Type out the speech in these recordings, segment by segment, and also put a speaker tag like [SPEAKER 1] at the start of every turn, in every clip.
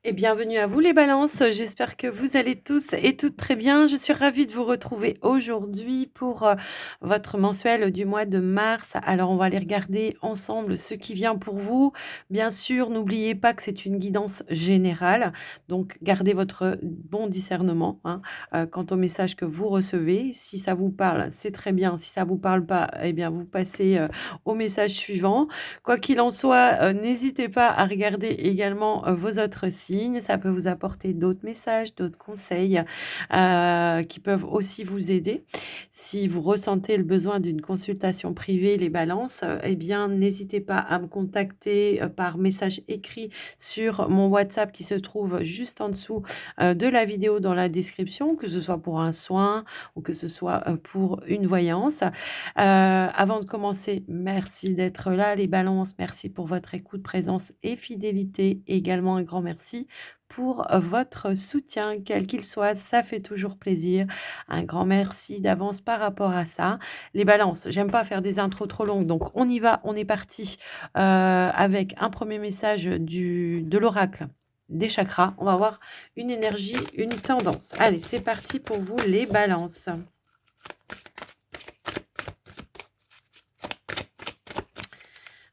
[SPEAKER 1] Et bienvenue à vous les balances, j'espère que vous allez tous et toutes très bien. Je suis ravie de vous retrouver aujourd'hui pour, votre mensuel du mois de mars. Alors on va aller regarder ensemble ce qui vient pour vous. Bien sûr, n'oubliez pas que c'est une guidance générale, donc gardez votre bon discernement, hein, quant au message que vous recevez. Si ça vous parle, c'est très bien. Si ça vous parle pas, eh bien vous passez, au message suivant. Quoi qu'il en soit, n'hésitez pas à regarder également, vos autres signes. Ça peut vous apporter d'autres messages, d'autres conseils, qui peuvent aussi vous aider. Si vous ressentez le besoin d'une consultation privée, les balances, eh bien, n'hésitez pas à me contacter, par message écrit sur mon WhatsApp qui se trouve juste en dessous, de la vidéo dans la description, que ce soit pour un soin ou que ce soit, pour une voyance. Avant de commencer, merci d'être là les balances, merci pour votre écoute, présence et fidélité. Et également un grand merci pour votre soutien, quel qu'il soit, ça fait toujours plaisir. Un grand merci d'avance par rapport à ça. Les balances, j'aime pas faire des intros trop longues, donc on y va, on est parti, avec un premier message de l'oracle des chakras. On va voir une énergie, une tendance. Allez, c'est parti pour vous les balances.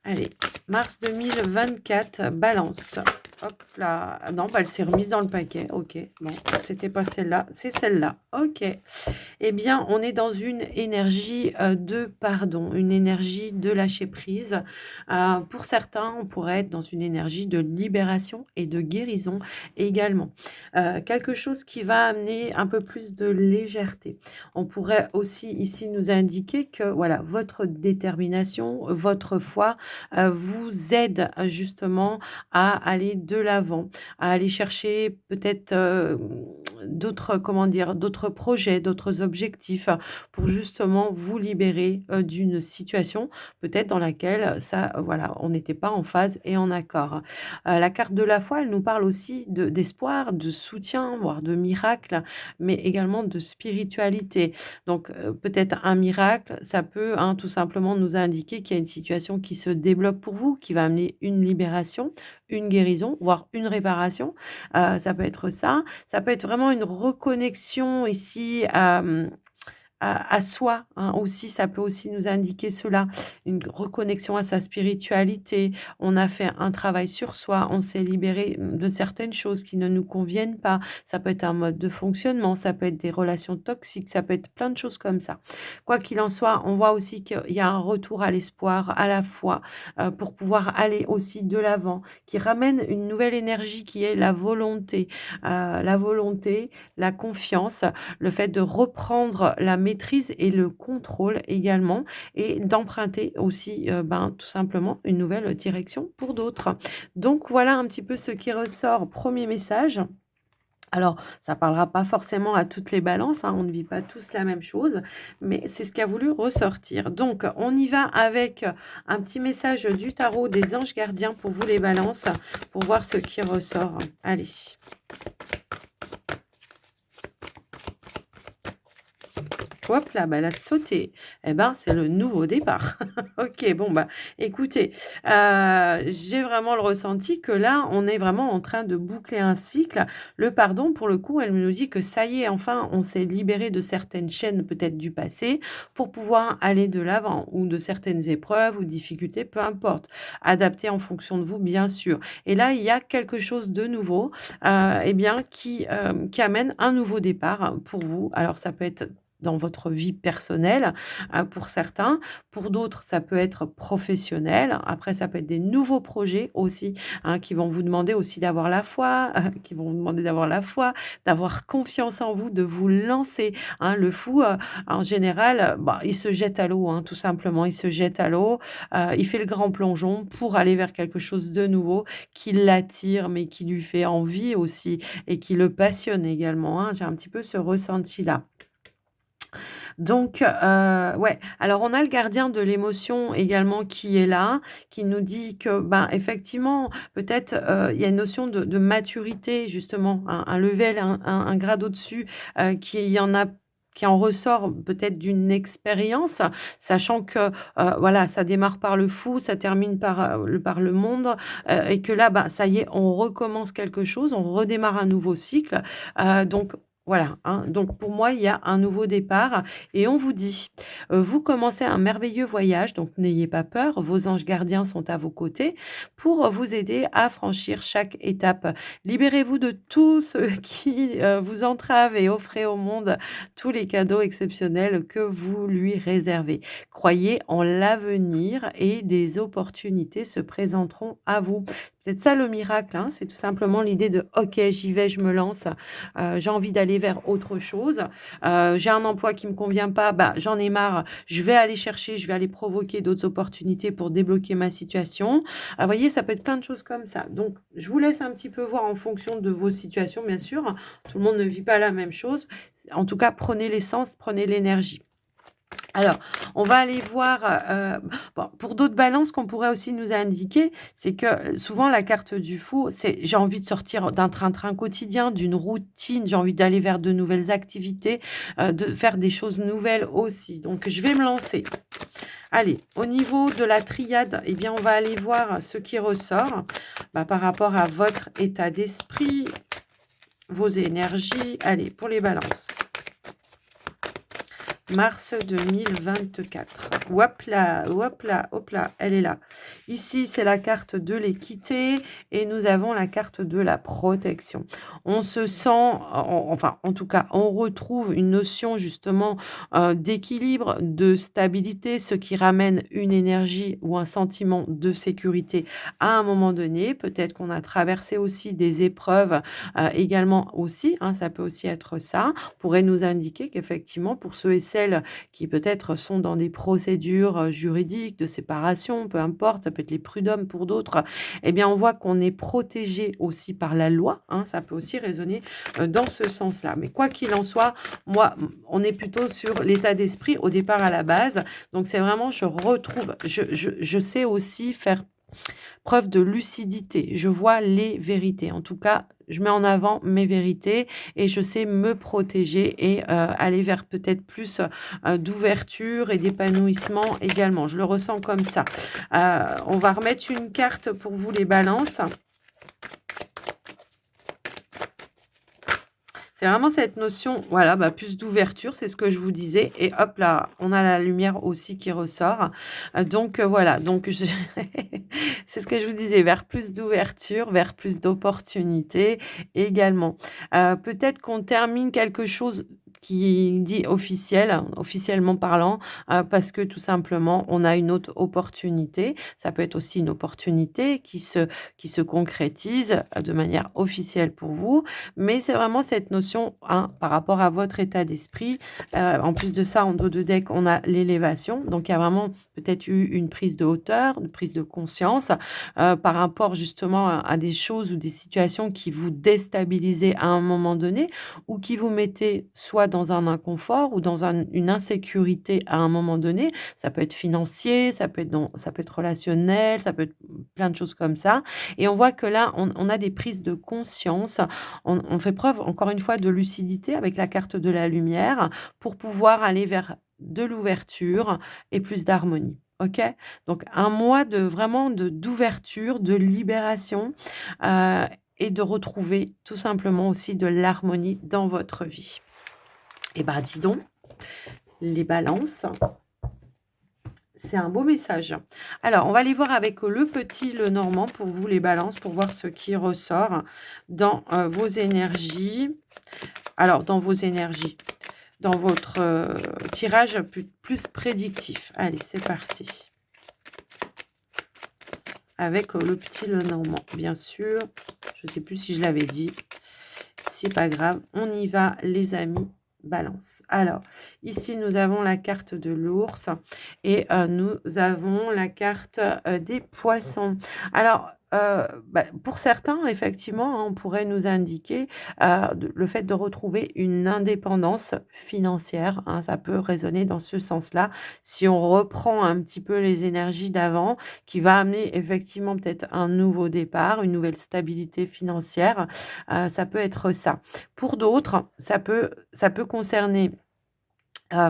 [SPEAKER 1] Allez, mars 2024, balance. Hop là. Ah non, bah, elle s'est remise dans le paquet. OK. Bon, c'était pas celle-là, c'est celle-là. OK. Eh bien, on est dans une énergie, de pardon, une énergie de lâcher prise. Pour certains, on pourrait être dans une énergie de libération et de guérison également. Quelque chose qui va amener un peu plus de légèreté. On pourrait aussi ici nous indiquer que, voilà, votre détermination, votre foi, vous aide, justement à aller de l'avant, à aller chercher peut-être, d'autres, comment dire? D'autres projets, d'autres objectifs, pour justement vous libérer, d'une situation peut-être dans laquelle ça, voilà, on n'était pas en phase et en accord. La carte de la foi, elle nous parle aussi d'espoir, de soutien, voire de miracle, mais également de spiritualité. Donc, peut-être un miracle, ça peut, hein, tout simplement nous indiquer qu'il y a une situation qui se débloque pour vous, qui va amener une libération, une guérison, voire une réparation. Ça peut être ça. Ça peut être vraiment une reconnexion ici à soi, hein, aussi, ça peut aussi nous indiquer cela, une reconnexion à sa spiritualité. On a fait un travail sur soi, on s'est libéré, de certaines choses qui ne nous conviennent pas. Ça peut être un mode de fonctionnement, ça peut être des relations toxiques, ça peut être plein de choses comme ça. Quoi qu'il en soit, on voit aussi qu'il y a un retour à l'espoir, à la foi, pour pouvoir aller aussi de l'avant, qui ramène une nouvelle énergie qui est la volonté, la confiance, le fait de reprendre la maîtrise et le contrôle également et d'emprunter aussi, ben, tout simplement une nouvelle direction pour d'autres. Donc voilà un petit peu ce qui ressort. Premier message. Alors, ça parlera pas forcément à toutes les balances, hein, on ne vit pas tous la même chose, mais c'est ce qui a voulu ressortir. Donc, on y va avec un petit message du tarot des anges gardiens pour vous les balances, pour voir ce qui ressort. Allez. Hop là, bah, elle a sauté. Eh ben, c'est le nouveau départ. OK, bon, bah, écoutez, j'ai vraiment le ressenti que là, on est vraiment en train de boucler un cycle. Le pardon, pour le coup, elle nous dit que ça y est, enfin, on s'est libéré de certaines chaînes peut-être du passé pour pouvoir aller de l'avant ou de certaines épreuves ou difficultés, peu importe. Adapté en fonction de vous, bien sûr. Et là, il y a quelque chose de nouveau, eh bien, qui amène un nouveau départ pour vous. Alors ça peut être dans votre vie personnelle, pour certains. Pour d'autres, ça peut être professionnel. Après, ça peut être des nouveaux projets aussi, hein, qui vont vous demander aussi d'avoir la foi, qui vont vous demander d'avoir la foi, d'avoir confiance en vous, de vous lancer, hein. Le fou, en général, bah, il se jette à l'eau, hein, tout simplement. Il se jette à l'eau, il fait le grand plongeon pour aller vers quelque chose de nouveau qui l'attire, mais qui lui fait envie aussi et qui le passionne également, hein. J'ai un petit peu ce ressenti-là. Donc, ouais, alors on a le gardien de l'émotion également qui est là, qui nous dit que, ben, effectivement, peut-être, il y a une notion de maturité justement, un level, un grade au-dessus, qui y en a qui en ressort peut-être d'une expérience, sachant que, voilà, ça démarre par le fou, ça termine par le monde, et que là, bah, ça y est, on recommence quelque chose, on redémarre un nouveau cycle, donc voilà, hein. Donc pour moi, il y a un nouveau départ et on vous dit, vous commencez un merveilleux voyage, donc n'ayez pas peur, vos anges gardiens sont à vos côtés pour vous aider à franchir chaque étape. Libérez-vous de tout ce qui, vous entrave et offrez au monde tous les cadeaux exceptionnels que vous lui réservez. Croyez en l'avenir et des opportunités se présenteront à vous. C'est peut-être ça le miracle, hein, c'est tout simplement l'idée de: «OK, j'y vais, je me lance, j'ai envie d'aller vers autre chose, j'ai un emploi qui me convient pas, bah, j'en ai marre, je vais aller chercher, je vais aller provoquer d'autres opportunités pour débloquer ma situation». Vous voyez, ça peut être plein de choses comme ça. Donc je vous laisse un petit peu voir en fonction de vos situations, bien sûr. Tout le monde ne vit pas la même chose. En tout cas, prenez l'essence, prenez l'énergie. Alors, on va aller voir, bon, pour d'autres balances qu'on pourrait aussi nous indiquer, c'est que, souvent la carte du fou, c'est: j'ai envie de sortir d'un train-train quotidien, d'une routine, j'ai envie d'aller vers de nouvelles activités, de faire des choses nouvelles aussi. Donc je vais me lancer. Allez, au niveau de la triade, eh bien, on va aller voir ce qui ressort, bah, par rapport à votre état d'esprit, vos énergies. Allez, pour les balances. Mars 2024. Hop là, hop là, hop là, elle est là. Ici, c'est la carte de l'équité et nous avons la carte de la protection. On se sent, enfin, en tout cas, on retrouve une notion justement d'équilibre, de stabilité, ce qui ramène une énergie ou un sentiment de sécurité à un moment donné. Peut-être qu'on a traversé aussi des épreuves également aussi, hein, ça peut aussi être ça, pourrait nous indiquer qu'effectivement, pour ceux et celles qui peut-être sont dans des procédures juridiques de séparation, peu importe, ça peut être les prud'hommes pour d'autres, eh bien, on voit qu'on est protégé aussi par la loi, hein, ça peut aussi résonner dans ce sens-là. Mais quoi qu'il en soit, moi, on est plutôt sur l'état d'esprit au départ à la base. Donc, c'est vraiment, je retrouve, je sais aussi faire preuve de lucidité. Je vois les vérités. En tout cas, je mets en avant mes vérités et je sais me protéger et aller vers peut-être plus d'ouverture et d'épanouissement également. Je le ressens comme ça. On va remettre une carte pour vous les balances. C'est vraiment cette notion, voilà, bah, plus d'ouverture, c'est ce que je vous disais et hop là, on a la lumière aussi qui ressort. Donc voilà, donc je c'est ce que je vous disais, vers plus d'ouverture, vers plus d'opportunités également. Peut-être qu'on termine quelque chose qui dit officiel, hein, officiellement parlant, parce que tout simplement, on a une autre opportunité. Ça peut être aussi une opportunité qui se concrétise, de manière officielle pour vous. Mais c'est vraiment cette notion, hein, par rapport à votre état d'esprit. En plus de ça, en dos de deck, on a l'élévation. Donc, il y a vraiment peut-être eu une prise de hauteur, une prise de conscience par rapport justement à des choses ou des situations qui vous déstabilisaient à un moment donné ou qui vous mettaient soit dans un inconfort ou dans une insécurité à un moment donné. Ça peut être financier, ça peut être relationnel, ça peut être plein de choses comme ça. Et on voit que là, on a des prises de conscience, on fait preuve, encore une fois, de lucidité avec la carte de la lumière pour pouvoir aller vers de l'ouverture et plus d'harmonie. OK? Donc un mois de vraiment d'ouverture, de libération, heu et de retrouver tout simplement aussi de l'harmonie dans votre vie. Et ben, dis donc, les balances, c'est un beau message. Alors, on va aller voir avec le petit Lenormand pour vous, les balances, pour voir ce qui ressort dans vos énergies. Alors, dans vos énergies, dans votre tirage plus prédictif. Allez, c'est parti. Avec le petit Lenormand, bien sûr. Je ne sais plus si je l'avais dit. C'est pas grave. On y va, les amis. Balance. Alors, ici, nous avons la carte de l'ours et nous avons la carte des poissons. Alors, bah, pour certains, effectivement, hein, on pourrait nous indiquer le fait de retrouver une indépendance financière, hein, ça peut résonner dans ce sens-là. Si on reprend un petit peu les énergies d'avant, qui va amener effectivement peut-être un nouveau départ, une nouvelle stabilité financière, ça peut être ça. Pour d'autres, ça peut concerner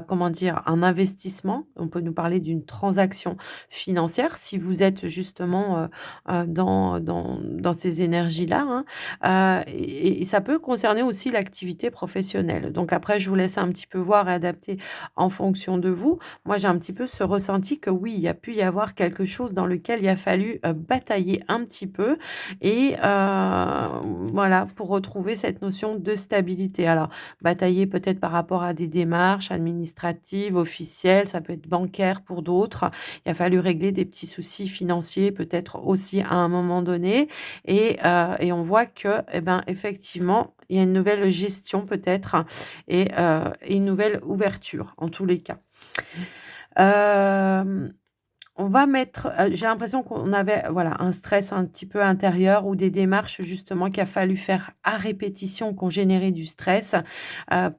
[SPEAKER 1] comment dire? Un investissement. On peut nous parler d'une transaction financière si vous êtes justement, dans ces énergies-là, hein. Et ça peut concerner aussi l'activité professionnelle. Donc après, je vous laisse un petit peu voir et adapter en fonction de vous. Moi, j'ai un petit peu ce ressenti que oui, il y a pu y avoir quelque chose dans lequel il a fallu, batailler un petit peu et voilà, pour retrouver cette notion de stabilité. Alors, batailler peut-être par rapport à des démarches administratives, officielles, ça peut être bancaire pour d'autres. Il a fallu régler des petits soucis financiers peut-être aussi à un moment donné et on voit que, eh ben, effectivement, il y a une nouvelle gestion peut-être et une nouvelle ouverture en tous les cas. Hem On va mettre, j'ai l'impression qu'on avait, voilà, un stress un petit peu intérieur ou des démarches justement qu'il a fallu faire à répétition qui ont généré du stress, heu,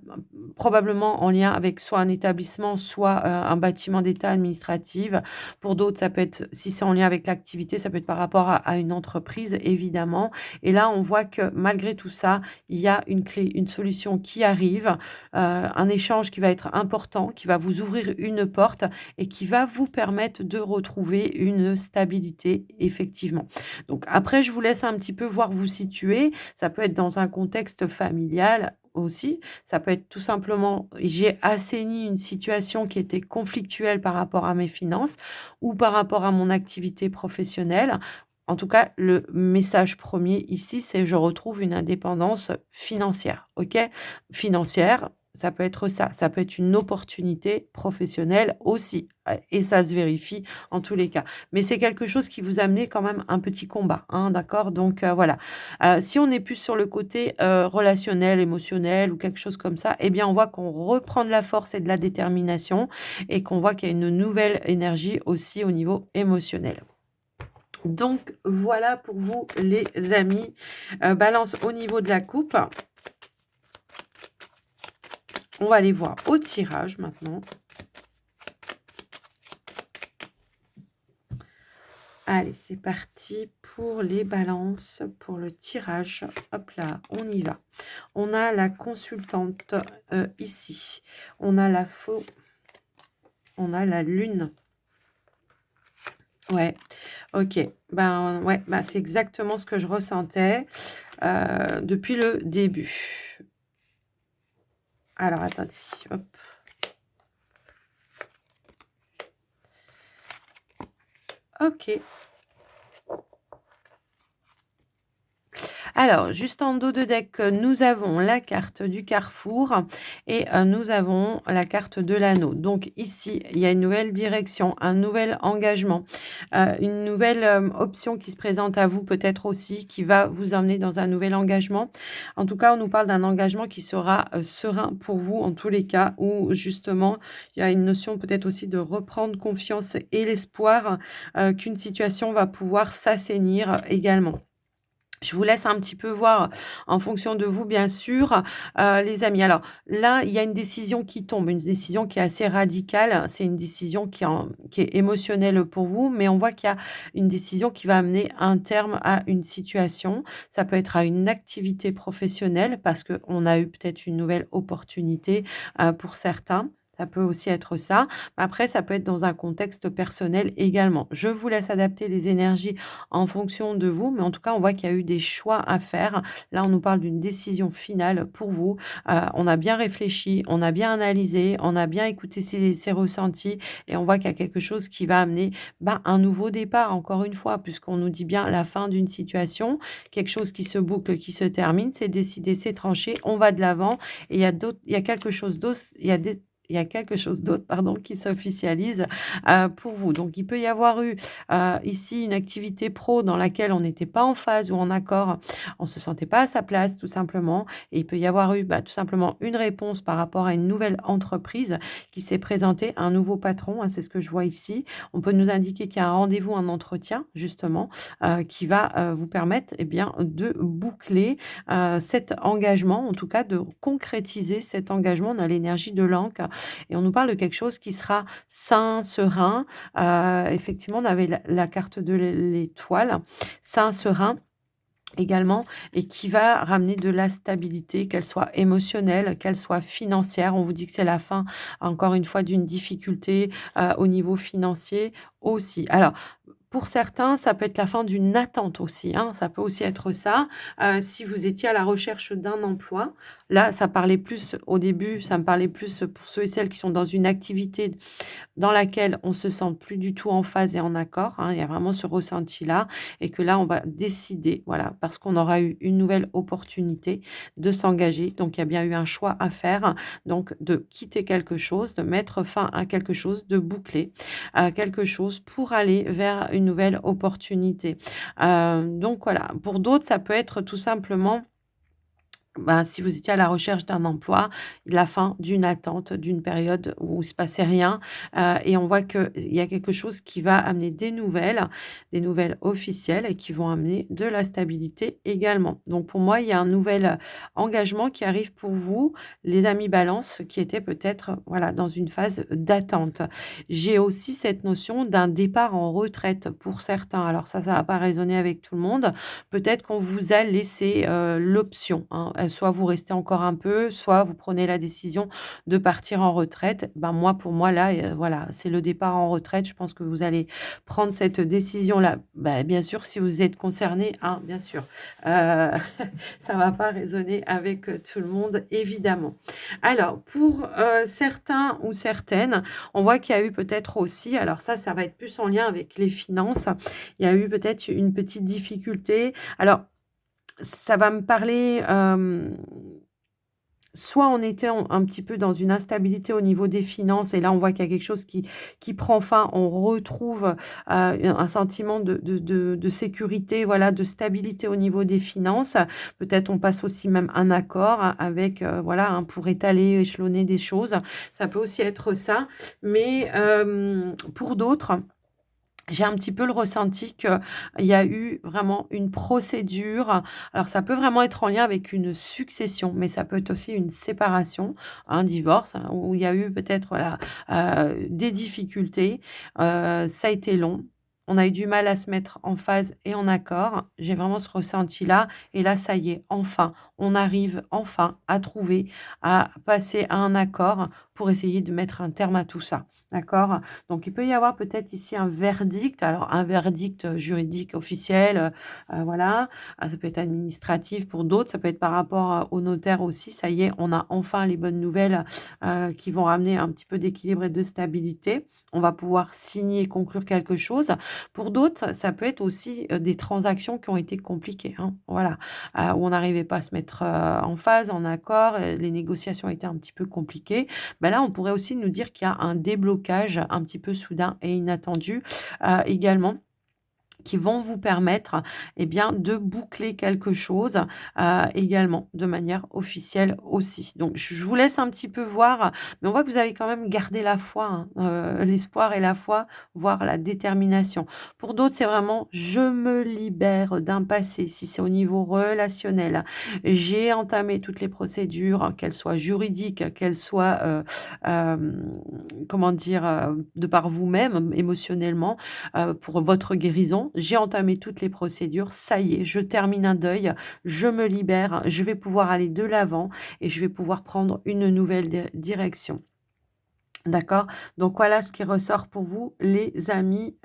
[SPEAKER 1] probablement en lien avec soit un établissement, soit, un bâtiment d'État administratif. Pour d'autres, ça peut être si c'est en lien avec l'activité, ça peut être par rapport à une entreprise évidemment et là, on voit que malgré tout ça, il y a une clé, une solution qui arrive, un échange qui va être important, qui va vous ouvrir une porte et qui va vous permettre de retrouver une stabilité, effectivement. Donc après, je vous laisse un petit peu voir vous situer. Ça peut être dans un contexte familial aussi. Ça peut être tout simplement, j'ai assaini une situation qui était conflictuelle par rapport à mes finances ou par rapport à mon activité professionnelle. En tout cas, le message premier ici, c'est je retrouve une indépendance financière. OK? Financière, ça peut être ça. Ça peut être une opportunité professionnelle aussi, et ça se vérifie en tous les cas. Mais c'est quelque chose qui vous a amené quand même un petit combat, hein, d'accord? Donc voilà. Si on est plus sur le côté, relationnel, émotionnel ou quelque chose comme ça, eh bien, on voit qu'on reprend de la force et de la détermination et qu'on voit qu'il y a une nouvelle énergie aussi au niveau émotionnel. Donc voilà pour vous les amis. Balance au niveau de la coupe. On va aller voir au tirage maintenant. Allez, c'est parti pour les balances, pour le tirage. Hop là, on y va. On a la consultante ici. On a la faux. On a la lune. Ouais, ok. Ben ouais, ben, c'est exactement ce que je ressentais depuis le début. Alors, attendez. Hop. Ok. Alors, juste en dos de deck, nous avons la carte du carrefour et nous avons la carte de l'anneau. Donc ici, il y a une nouvelle direction, un nouvel engagement, une nouvelle, option qui se présente à vous peut-être aussi, qui va vous emmener dans un nouvel engagement. En tout cas, on nous parle d'un engagement qui sera, serein pour vous en tous les cas, où justement, il y a une notion peut-être aussi de reprendre confiance et l'espoir, qu'une situation va pouvoir s'assainir également. Je vous laisse un petit peu voir en fonction de vous, bien sûr, les amis. Alors là, il y a une décision qui tombe, une décision qui est assez radicale. C'est une décision qui est émotionnelle pour vous, mais on voit qu'il y a une décision qui va amener un terme à une situation. Ça peut être à une activité professionnelle parce qu'on a eu peut-être une nouvelle opportunité, pour certains. Ça peut aussi être ça. Après, ça peut être dans un contexte personnel également. Je vous laisse adapter les énergies en fonction de vous, mais en tout cas, on voit qu'il y a eu des choix à faire. Là, on nous parle d'une décision finale pour vous. On a bien réfléchi, on a bien analysé, on a bien écouté ses ressentis et on voit qu'il y a quelque chose qui va amener, ben, un nouveau départ, encore une fois, puisqu'on nous dit bien la fin d'une situation, quelque chose qui se boucle, qui se termine, c'est décidé, c'est tranché, on va de l'avant et il y a quelque chose d'autre, il y a quelque chose d'autre, pardon, qui s'officialise pour vous. Donc, il peut y avoir eu ici une activité pro dans laquelle on n'était pas en phase ou en accord, on se sentait pas à sa place tout simplement et il peut y avoir eu, bah, tout simplement une réponse par rapport à une nouvelle entreprise qui s'est présentée, un nouveau patron, hein, c'est ce que je vois ici. On peut nous indiquer qu'il y a un rendez-vous, un entretien justement, qui va, vous permettre, eh bien, de boucler, cet engagement, en tout cas de concrétiser cet engagement. On a l'énergie de l'encre et on nous parle de quelque chose qui sera sain, serein. Effectivement, on avait la carte de l'étoile, sain, serein. également et qui va ramener de la stabilité, qu'elle soit émotionnelle, qu'elle soit financière. On vous dit que c'est la fin, encore une fois, d'une difficulté, au niveau financier aussi. Alors, pour certains, ça peut être la fin d'une attente aussi, hein, ça peut aussi être ça. Si vous étiez à la recherche d'un emploi, là, ça parlait plus au début, ça me parlait plus pour ceux et celles qui sont dans une activité dans laquelle on se sent plus du tout en phase et en accord, hein. Il y a vraiment ce ressenti-là et que là, on va décider, voilà, parce qu'on aura eu une nouvelle opportunité de s'engager. Donc, il y a bien eu un choix à faire, donc de quitter quelque chose, de mettre fin à quelque chose, de boucler, quelque chose pour aller vers une nouvelle opportunité. Donc voilà, pour d'autres, ça peut être tout simplement bah, si vous étiez à la recherche d'un emploi, la fin d'une attente, d'une période où il se passait rien, et on voit qu'il y a quelque chose qui va amener des nouvelles officielles et qui vont amener de la stabilité également. Donc pour moi, il y a un nouvel, engagement qui arrive pour vous, les amis balance, qui étaient peut-être, voilà, dans une phase d'attente. J'ai aussi cette notion d'un départ en retraite pour certains. Alors ça va pas résonner avec tout le monde. Peut-être qu'on vous a laissé, l'option, hein, soit vous restez encore un peu, soit vous prenez la décision de partir en retraite. Ben, moi, pour moi, là, voilà, c'est le départ en retraite. Je pense que vous allez prendre cette décision-là. Bah, bien sûr, si vous êtes concerné, hein, bien sûr. Heu, ça va pas résonner avec, tout le monde, évidemment. Alors pour, certains ou certaines, on voit qu'il y a eu peut-être aussi alors ça va être plus en lien avec les finances. Il y a eu peut-être une petite difficulté alors, ça va me parler, soit on était un petit peu dans une instabilité au niveau des finances et là, on voit qu'il y a quelque chose qui prend fin. On retrouve, un sentiment de sécurité, voilà, de stabilité au niveau des finances. Peut-être on passe aussi même un accord avec, voilà, hein, pour étaler, échelonner des choses. Ça peut aussi être ça, mais pour d'autres j'ai un petit peu le ressenti qu'il y a eu vraiment une procédure. Alors ça peut vraiment être en lien avec une succession, mais ça peut être aussi une séparation, un divorce, hein, où il y a eu peut-être, voilà, des difficultés. Ça a été long. On a eu du mal à se mettre en phase et en accord. J'ai vraiment ce ressenti-là et là, ça y est, enfin, on arrive enfin à trouver, à passer à un accord pour essayer de mettre un terme à tout ça. D'accord? Donc il peut y avoir peut-être ici un verdict, alors un verdict, juridique officiel, voilà. Ça peut être administratif pour d'autres, ça peut être par rapport, au notaire aussi. Ça y est, on a enfin les bonnes nouvelles, qui vont ramener un petit peu d'équilibre et de stabilité. On va pouvoir signer et conclure quelque chose. Pour d'autres, ça peut être aussi, des transactions qui ont été compliquées, hein, voilà, où on n'arrivait pas à se mettre, en phase, en accord, les négociations étaient un petit peu compliquées. Bah, là, on pourrait aussi nous dire qu'il y a un déblocage un petit peu soudain et inattendu, également qui vont vous permettre, eh bien, de boucler quelque chose, également, de manière officielle aussi. Donc je vous laisse un petit peu voir, mais on voit que vous avez quand même gardé la foi, hein, l'espoir et la foi, voire la détermination. Pour d'autres, c'est vraiment: «Je me libère d'un passé», si c'est au niveau relationnel. «J'ai entamé toutes les procédures», qu'elles soient juridiques, qu'elles soient, comment dire? De par vous-même, émotionnellement, pour votre guérison. J'ai entamé toutes les procédures, ça y est, je termine un deuil, je me libère, je vais pouvoir aller de l'avant et je vais pouvoir prendre une nouvelle direction. D'accord? Donc voilà ce qui ressort pour vous, les amis,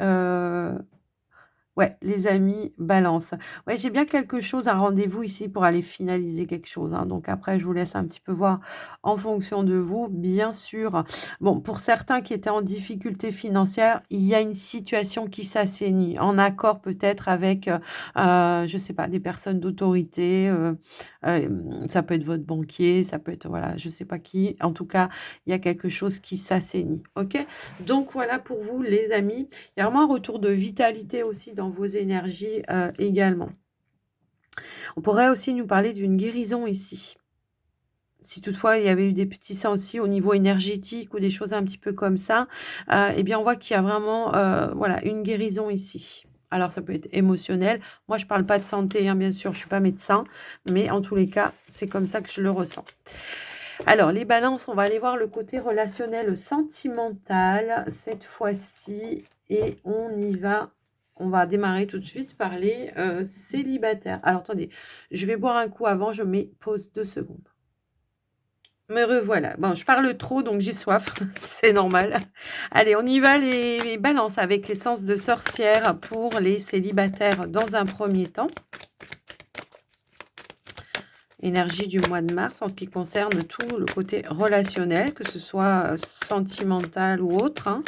[SPEAKER 1] ouais, les amis balance. Ouais, j'ai bien quelque chose, un rendez-vous ici pour aller finaliser quelque chose, hein, donc après je vous laisse un petit peu voir en fonction de vous, bien sûr. Bon, pour certains qui étaient en difficulté financière, il y a une situation qui s'assainit, en accord peut-être avec, je sais pas, des personnes d'autorité, ça peut être votre banquier, ça peut être, voilà, je sais pas qui. En tout cas, il y a quelque chose qui s'assainit, OK? Donc voilà pour vous les amis. Il y a vraiment un retour de vitalité aussi dans vos énergies, également. On pourrait aussi nous parler d'une guérison ici. Si toutefois il y avait eu des petits soucis au niveau énergétique ou des choses un petit peu comme ça, et bien on voit qu'il y a vraiment, voilà, une guérison ici. Alors ça peut être émotionnel. Moi je parle pas de santé, hein, bien sûr, je suis pas médecin, mais en tous les cas, c'est comme ça que je le ressens. Alors les balances, on va aller voir le côté relationnel sentimental cette fois-ci et on y va On va démarrer tout de suite par les célibataires. Alors attendez, je vais boire un coup avant, je mets pause 2 secondes. Me revoilà. Bon, je parle trop, donc j'ai soif, c'est normal. Allez, on y va les balances avec l'essence de sorcière pour les célibataires dans un premier temps. Énergie du mois de mars en ce qui concerne tout le côté relationnel, que ce soit sentimental ou autre, hein.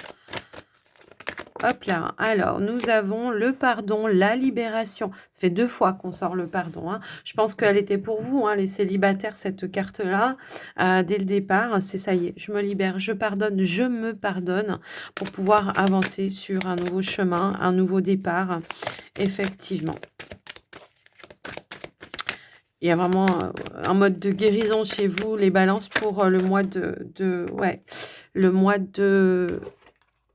[SPEAKER 1] Hop là. Alors, nous avons le pardon, la libération. Ça fait 2 fois qu'on sort le pardon, hein. Je pense qu'elle était pour vous, hein, les célibataires, cette carte-là, dès le départ. C'est ça y est, je me libère, je pardonne, je me pardonne pour pouvoir avancer sur un nouveau chemin, un nouveau départ, effectivement. Il y a vraiment un mode de guérison chez vous, les balances, pour le mois ouais, le mois de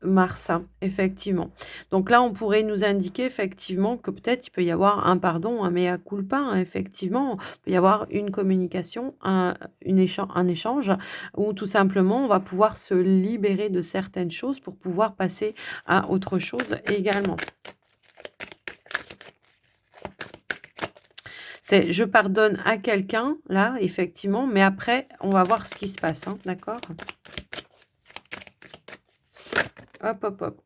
[SPEAKER 1] mars, hein, effectivement. Donc là, on pourrait nous indiquer effectivement que peut-être il peut y avoir un pardon, un mea culpa, hein, effectivement. Il peut y avoir une communication, un échange, où tout simplement on va pouvoir se libérer de certaines choses pour pouvoir passer à autre chose également. C'est je pardonne à quelqu'un, là, effectivement, mais après, on va voir ce qui se passe, hein, d'accord? Hop, hop, hop.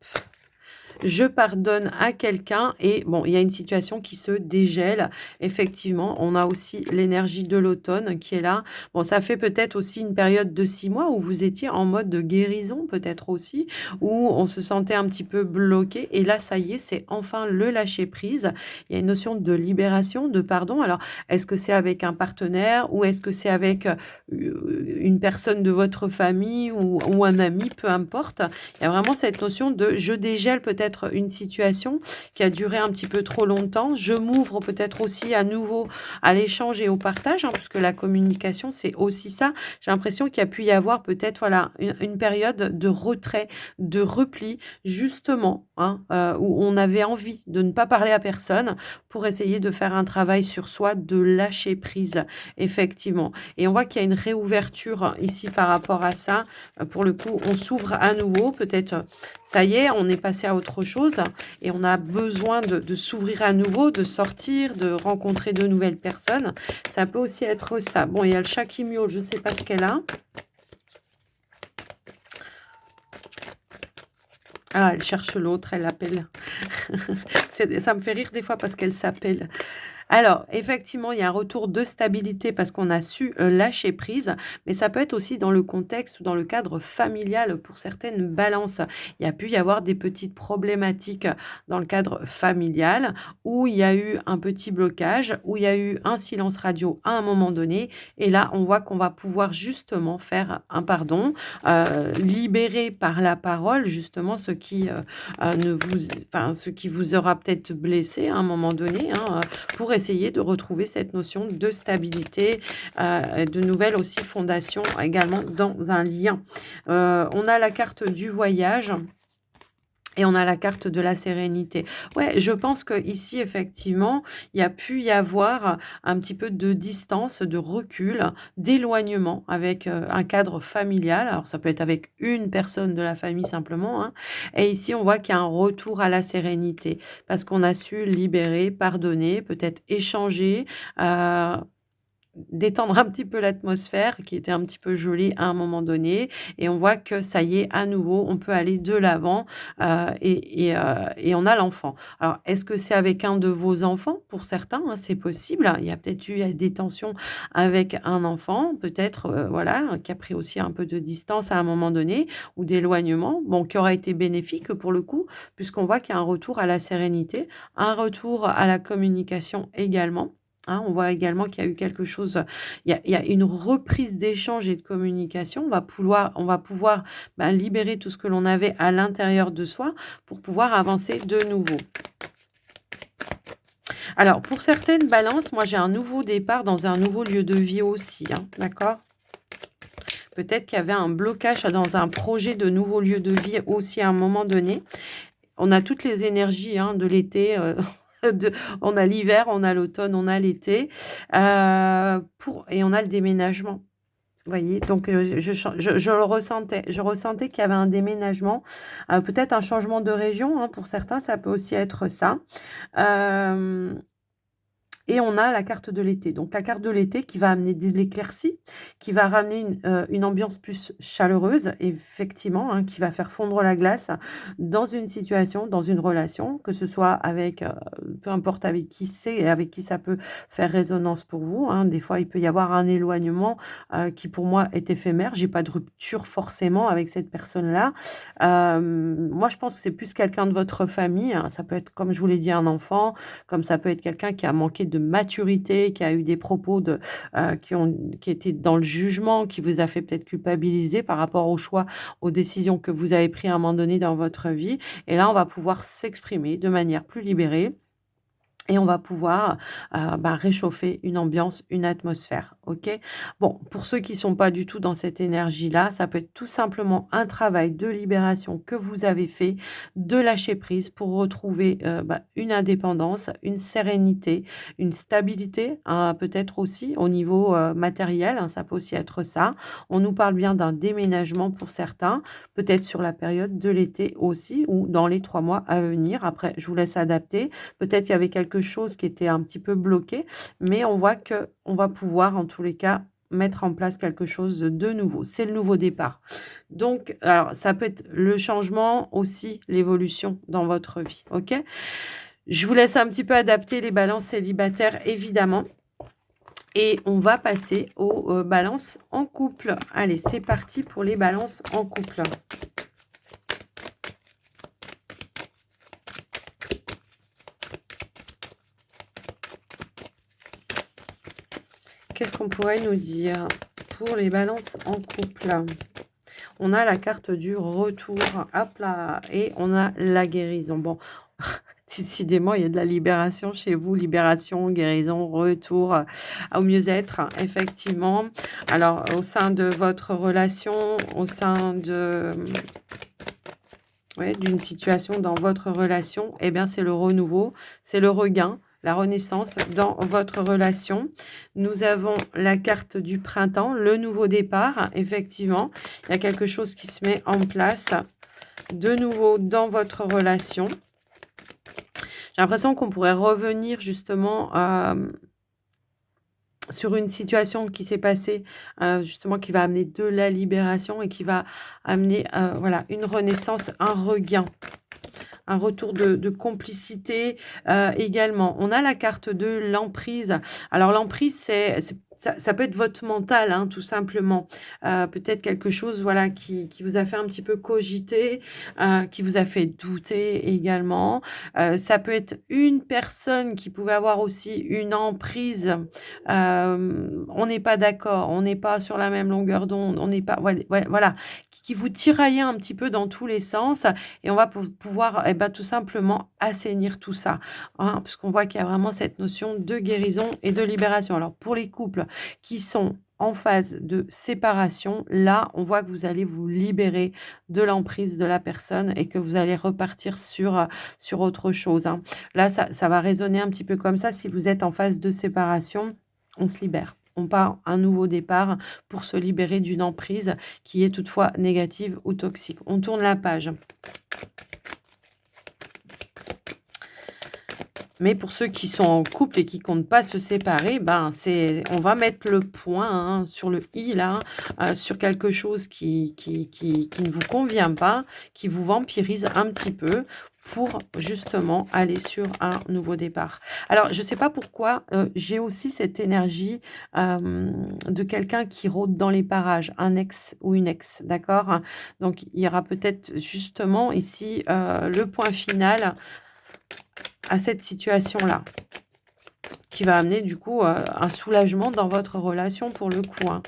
[SPEAKER 1] Je pardonne à quelqu'un et bon, il y a une situation qui se dégèle. Effectivement, on a aussi l'énergie de l'automne qui est là. Bon, ça fait peut-être aussi une période de 6 mois où vous étiez en mode de guérison, peut-être aussi, où on se sentait un petit peu bloqué. Et là, ça y est, c'est enfin le lâcher prise. Il y a une notion de libération, de pardon. Alors, est-ce que c'est avec un partenaire ou est-ce que c'est avec une personne de votre famille ou un ami, peu importe. Il y a vraiment cette notion de je dégèle peut-être une situation qui a duré un petit peu trop longtemps. Je m'ouvre peut-être aussi à nouveau à l'échange et au partage, hein, puisque la communication, c'est aussi ça. J'ai l'impression qu'il y a pu y avoir peut-être voilà, une période de retrait, de repli, justement, hein, où on avait envie de ne pas parler à personne pour essayer de faire un travail sur soi, de lâcher prise, effectivement. Et on voit qu'il y a une réouverture ici par rapport à ça. Pour le coup, on s'ouvre à nouveau. Peut-être, ça y est, on est passé à autre chose et on a besoin de s'ouvrir à nouveau, de sortir, de rencontrer de nouvelles personnes. Ça peut aussi être ça. Bon, il y a le chat qui miaule, je ne sais pas ce qu'elle a. Ah, elle cherche l'autre, elle l'appelle. Ça me fait rire des fois parce qu'elle s'appelle. Alors, effectivement, il y a un retour de stabilité parce qu'on a su, lâcher prise, mais ça peut être aussi dans le contexte ou dans le cadre familial pour certaines balances. Il y a pu y avoir des petites problématiques dans le cadre familial où il y a eu un petit blocage, où il y a eu un silence radio à un moment donné et là, on voit qu'on va pouvoir justement faire un pardon, libérer par la parole justement ce qui vous aura peut-être blessé à un moment donné, hein, pour essayer de retrouver cette notion de stabilité, de nouvelles aussi fondations également dans un lien. On a la carte du voyage et on a la carte de la sérénité. Ouais, je pense qu'ici, effectivement, il y a pu y avoir un petit peu de distance, de recul, d'éloignement avec, un cadre familial. Alors ça peut être avec une personne de la famille simplement, hein, et ici, on voit qu'il y a un retour à la sérénité parce qu'on a su libérer, pardonner, peut-être échanger, heu détendre un petit peu l'atmosphère qui était un petit peu jolie à un moment donné et on voit que ça y est, à nouveau, on peut aller de l'avant, et on a l'enfant. Alors, est-ce que c'est avec un de vos enfants? Pour certains, hein, c'est possible. Il y a peut-être eu des tensions avec un enfant, peut-être, voilà, qui a pris aussi un peu de distance à un moment donné ou d'éloignement, bon, qui aura été bénéfique pour le coup, puisqu'on voit qu'il y a un retour à la sérénité, un retour à la communication également. Hein, on voit également qu'il y a eu quelque chose, il y a une reprise d'échange et de communication. On va pouvoir, ben, libérer tout ce que l'on avait à l'intérieur de soi pour pouvoir avancer de nouveau. Alors pour certaines balances, moi j'ai un nouveau départ dans un nouveau lieu de vie aussi, hein, d'accord? Peut-être qu'il y avait un blocage dans un projet de nouveau lieu de vie aussi à un moment donné. On a toutes les énergies, hein, de l'été, de on a l'hiver, on a l'automne, on a l'été, et on a le déménagement. Voyez? Donc je le ressentais. Je ressentais qu'il y avait un déménagement, peut-être un changement de région, hein, pour certains, ça peut aussi être ça. Hem Et on a la carte de l'été. Donc la carte de l'été qui va amener des éclaircies, qui va ramener une ambiance plus chaleureuse, effectivement, hein, qui va faire fondre la glace dans une situation, dans une relation, que ce soit avec, peu importe avec qui c'est et avec qui ça peut faire résonance pour vous, hein. Des fois, il peut y avoir un éloignement, qui pour moi est éphémère. J'ai pas de rupture forcément avec cette personne-là. Moi, je pense que c'est plus quelqu'un de votre famille, hein. Ça peut être, comme je vous l'ai dit, un enfant, comme ça peut être quelqu'un qui a manqué de maturité, qui a eu des propos qui étaient dans le jugement, qui vous a fait peut-être culpabiliser par rapport aux choix, aux décisions que vous avez pris à un moment donné dans votre vie. Et là, on va pouvoir s'exprimer de manière plus libérée et on va pouvoir, réchauffer une ambiance, une atmosphère, OK? Bon, pour ceux qui sont pas du tout dans cette énergie-là, ça peut être tout simplement un travail de libération que vous avez fait, de lâcher prise pour retrouver, une indépendance, une sérénité, une stabilité, hein, peut-être aussi au niveau, matériel, hein, ça peut aussi être ça. On nous parle bien d'un déménagement pour certains, peut-être sur la période de l'été aussi ou dans les 3 mois à venir. Après, je vous laisse adapter. Peut-être il y avait quelque chose qui était un petit peu bloqué, mais on voit que on va pouvoir en tous les cas mettre en place quelque chose de nouveau. C'est le nouveau départ. Donc alors ça peut être le changement, aussi l'évolution dans votre vie, OK? Je vous laisse un petit peu adapter les balances célibataires évidemment et on va passer aux, balances en couple. Allez, c'est parti pour les balances en couple. Qu'est-ce qu'on pourrait nous dire pour les balances en couple? On a la carte du retour, hop là, et on a la guérison. Bon, décidément, il y a de la libération chez vous, libération, guérison, retour, au mieux-être, effectivement. Alors, au sein de votre relation, au sein de, ouais, d'une situation dans votre relation, eh bien, c'est le renouveau, c'est le regain, la renaissance dans votre relation. Nous avons la carte du printemps, le nouveau départ. Effectivement, il y a quelque chose qui se met en place de nouveau dans votre relation. J'ai l'impression qu'on pourrait revenir justement sur une situation qui s'est passée, justement qui va amener de la libération et qui va amener, voilà, une renaissance, un regain. Un retour de complicité, également. On a la carte de l'emprise. Alors l'emprise, c'est ça peut être votre mental, hein, tout simplement. Peut-être quelque chose, voilà, qui vous a fait un petit peu cogiter, qui vous a fait douter également. Ça peut être une personne qui pouvait avoir aussi une emprise. On n'est pas d'accord, on n'est pas sur la même longueur d'onde, on n'est pas voilà, qui vous tiraillait un petit peu dans tous les sens et on va pouvoir, eh ben, tout simplement assainir tout ça, hein, puisqu'on voit qu'il y a vraiment cette notion de guérison et de libération. Alors pour les couples qui sont en phase de séparation, là, on voit que vous allez vous libérer de l'emprise de la personne et que vous allez repartir sur autre chose, hein. Là, ça va résonner un petit peu comme ça. Si vous êtes en phase de séparation, on se libère. On part un nouveau départ pour se libérer d'une emprise qui est toutefois négative ou toxique. On tourne la page. Mais pour ceux qui sont en couple et qui comptent pas se séparer, ben, on va mettre le point, hein, sur le i là, sur quelque chose qui ne vous convient pas, qui vous vampirise un petit peu pour justement aller sur un nouveau départ. Alors je ne sais pas pourquoi, j'ai aussi cette énergie, de quelqu'un qui rôde dans les parages, un ex ou une ex, d'accord? Donc il y aura peut-être justement ici, le point final à cette situation-là, qui va amener du coup, un soulagement dans votre relation pour le coup, hein.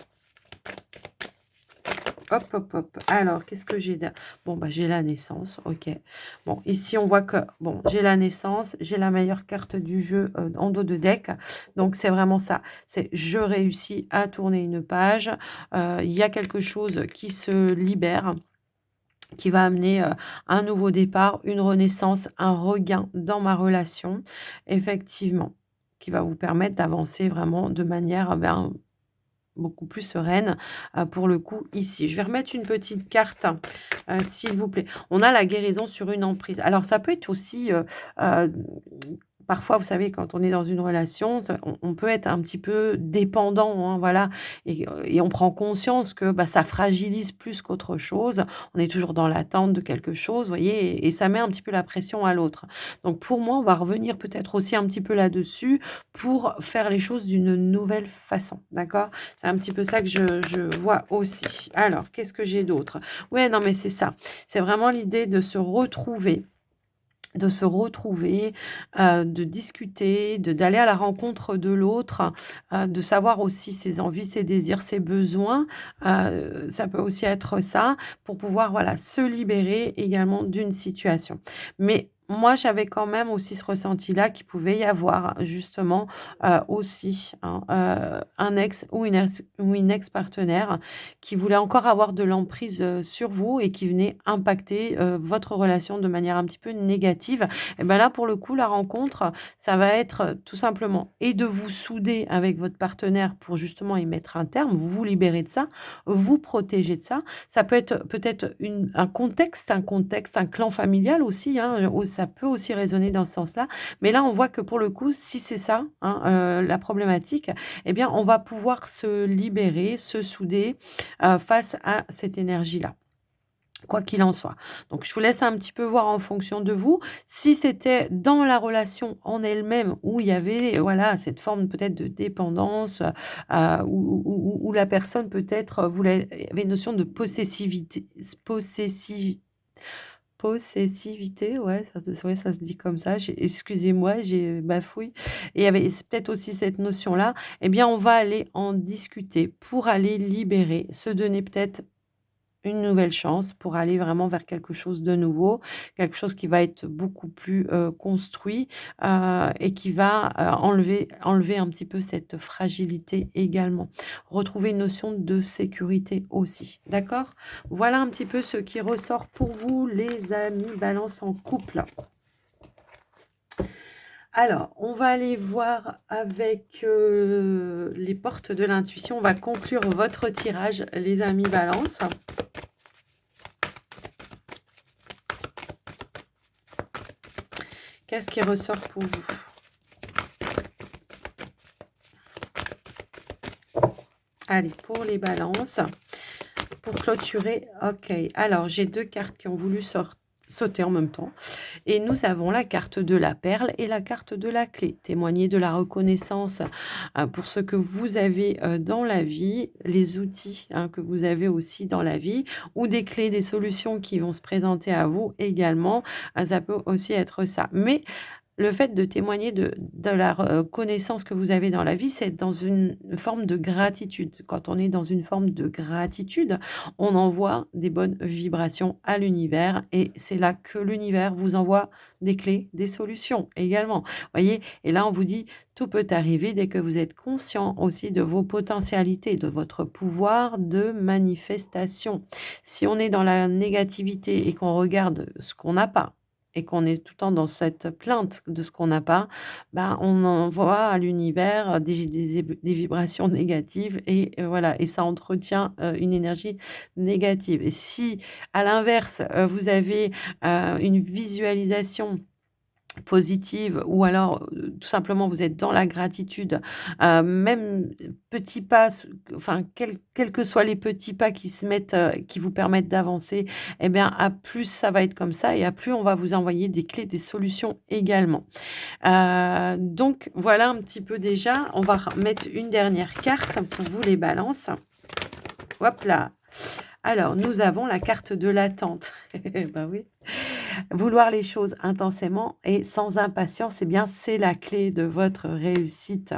[SPEAKER 1] Hop, hop, hop. Alors, qu'est-ce que j'ai de bon, bah, j'ai la naissance, OK. Bon, ici, on voit que, bon, j'ai la naissance, j'ai la meilleure carte du jeu, en dos de deck. Donc c'est vraiment ça, c'est je réussis à tourner une page, il y a quelque chose qui se libère, qui va amener, un nouveau départ, une renaissance, un regain dans ma relation, effectivement, qui va vous permettre d'avancer vraiment de manière, ben, beaucoup plus sereine, pour le coup, ici. Je vais remettre une petite carte, s'il vous plaît. On a la guérison sur une emprise. Alors ça peut être aussi, heu, parfois, vous savez, quand on est dans une relation, on peut être un petit peu dépendant, hein, voilà, et on prend conscience que bah, ça fragilise plus qu'autre chose. On est toujours dans l'attente de quelque chose, vous voyez, et ça met un petit peu la pression à l'autre. Donc pour moi, on va revenir peut-être aussi un petit peu là-dessus pour faire les choses d'une nouvelle façon, d'accord? C'est un petit peu ça que je vois aussi. Alors, qu'est-ce que j'ai d'autre? Ouais, non, mais c'est ça. C'est vraiment l'idée de se retrouver, de discuter, d'aller à la rencontre de l'autre, de savoir aussi ses envies, ses désirs, ses besoins. Ça peut aussi être ça, pour pouvoir, voilà, se libérer également d'une situation. Mais moi, j'avais quand même aussi ce ressenti-là qu'il pouvait y avoir justement, aussi, hein, un ex ou une ex-partenaire qui voulait encore avoir de l'emprise, sur vous et qui venait impacter, votre relation de manière un petit peu négative. Et ben là, pour le coup, la rencontre, ça va être, tout simplement et de vous souder avec votre partenaire pour justement y mettre un terme, vous libérer de ça, vous protéger de ça. Ça peut être peut-être un contexte, un clan familial aussi, hein, ça peut aussi résonner dans ce sens-là. Mais là, on voit que pour le coup, si c'est ça, hein, la problématique, eh bien, on va pouvoir se libérer, se souder, face à cette énergie-là, quoi qu'il en soit. Donc je vous laisse un petit peu voir en fonction de vous. Si c'était dans la relation en elle-même où il y avait, voilà, cette forme peut-être de dépendance, où la personne peut-être voulait avait une notion de possessivité, ouais, ça se dit comme ça. Excusez-moi, j'ai bafouille, et il y avait c'est peut-être aussi cette notion-là. Eh bien, on va aller en discuter pour aller libérer, se donner peut-être une nouvelle chance pour aller vraiment vers quelque chose de nouveau, quelque chose qui va être beaucoup plus, construit, et qui va, enlever un petit peu cette fragilité également. Retrouver une notion de sécurité aussi, d'accord? Voilà un petit peu ce qui ressort pour vous, les amis Balance en couple. Alors, on va aller voir avec, les portes de l'intuition. On va conclure votre tirage, les amis Balance. Qu'est-ce qui ressort pour vous? Allez, pour les balances, pour clôturer, ok. Alors, j'ai 2 cartes qui ont voulu sauter en même temps. Et nous avons la carte de la perle et la carte de la clé. Témoigner de la reconnaissance, pour ce que vous avez, dans la vie, les outils, hein, que vous avez aussi dans la vie, ou des clés, des solutions qui vont se présenter à vous également. Ça peut aussi être ça. Mais le fait de témoigner de la reconnaissance que vous avez dans la vie, c'est dans une forme de gratitude. Quand on est dans une forme de gratitude, on envoie des bonnes vibrations à l'univers, et c'est là que l'univers vous envoie des clés, des solutions également. Voyez? Et là, on vous dit: «Tout peut arriver dès que vous êtes conscient aussi de vos potentialités, de votre pouvoir de manifestation». Si on est dans la négativité et qu'on regarde ce qu'on n'a pas, et qu'on est tout le temps dans cette plainte de ce qu'on n'a pas, ben, on envoie à l'univers des vibrations négatives, et voilà, et ça entretient, une énergie négative. Et si, à l'inverse, vous avez, une visualisation positive, ou alors, tout simplement vous êtes dans la gratitude, même petits pas, enfin quels que soient les petits pas qui vous permettent d'avancer, et bien à plus ça va être comme ça, et à plus on va vous envoyer des clés, des solutions également. Donc voilà un petit peu déjà. On va mettre une dernière carte pour vous les balances. Hop là. Alors nous avons la carte de l'attente. Bah oui. Vouloir les choses intensément et sans impatience, eh bien, c'est la clé de votre réussite.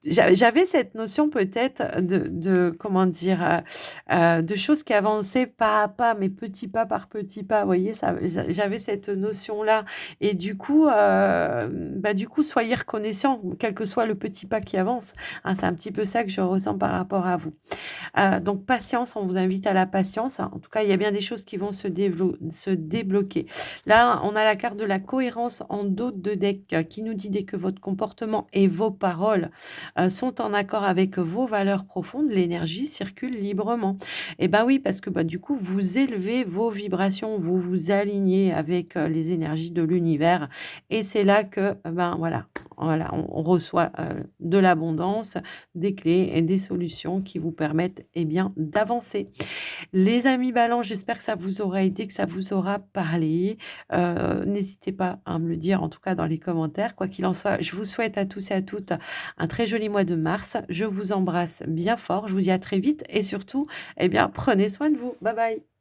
[SPEAKER 1] J'avais cette notion peut-être de comment dire? De choses qui avançaient pas à pas, mais petit pas par petit pas, vous voyez? Ça j'avais cette notion-là, et du coup, soyez reconnaissants, quel que soit le petit pas qui avance, hein. C'est un petit peu ça que je ressens par rapport à vous. Donc patience, on vous invite à la patience. En tout cas, il y a bien des choses qui vont se débloquer. Là, on a la carte de la cohérence en dos de deck, qui nous dit dès que votre comportement et vos paroles, sont en accord avec vos valeurs profondes, l'énergie circule librement. Et ben oui, parce que, bah, du coup, vous élevez vos vibrations, vous vous alignez avec, les énergies de l'univers et c'est là que, ben, voilà, on reçoit, de l'abondance, des clés et des solutions qui vous permettent, eh bien, d'avancer. Les amis ballants, j'espère que ça vous aura aidé, que ça vous aura parlé. N'hésitez pas à me le dire, en tout cas dans les commentaires. Quoi qu'il en soit, je vous souhaite à tous et à toutes un très joli mois de mars. Je vous embrasse bien fort. Je vous dis à très vite et surtout, eh bien, prenez soin de vous. Bye bye.